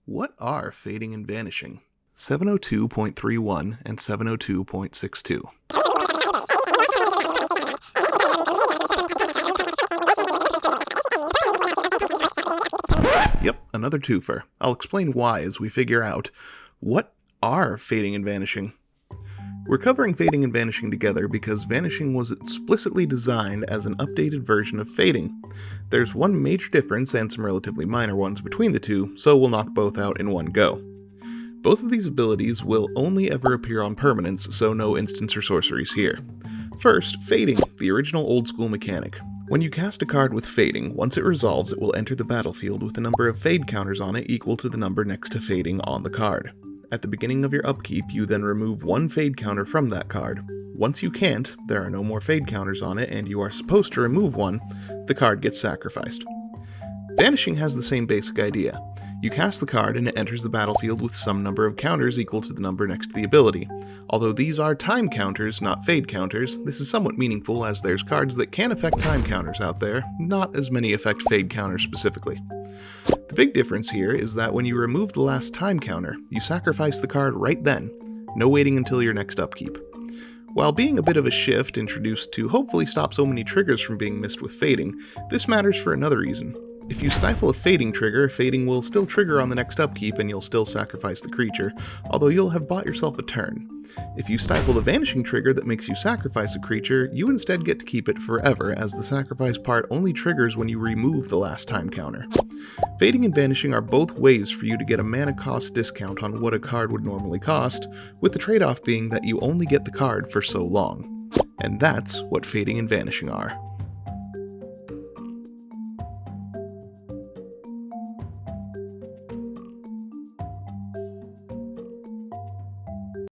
What are fading and vanishing? 702.31 and 702.62. Yep, another twofer. I'll explain why as we figure out what are fading and vanishing. We're covering fading and vanishing together because vanishing was explicitly designed as an updated version of fading. There's one major difference and some relatively minor ones between the two, so we'll knock both out in one go. Both of these abilities will only ever appear on permanents, so no instants or sorceries here. First, fading, the original old school mechanic. When you cast a card with fading, once it resolves it will enter the battlefield with a number of fade counters on it equal to the number next to fading on the card. At the beginning of your upkeep, you then remove one fade counter from that card. Once you can't, there are no more fade counters on it and you are supposed to remove one, the card gets sacrificed. Vanishing has the same basic idea. You cast the card and it enters the battlefield with some number of counters equal to the number next to the ability. Although these are time counters, not fade counters, this is somewhat meaningful as there's cards that can affect time counters out there, not as many affect fade counters specifically. The big difference here is that when you remove the last time counter, you sacrifice the card right then, no waiting until your next upkeep. While being a bit of a shift introduced to hopefully stop so many triggers from being missed with fading, this matters for another reason. If you stifle a fading trigger, fading will still trigger on the next upkeep and you'll still sacrifice the creature, although you'll have bought yourself a turn. If you stifle the vanishing trigger that makes you sacrifice a creature, you instead get to keep it forever, as the sacrifice part only triggers when you remove the last time counter. Fading and vanishing are both ways for you to get a mana cost discount on what a card would normally cost, with the trade-off being that you only get the card for so long. And that's what fading and vanishing are.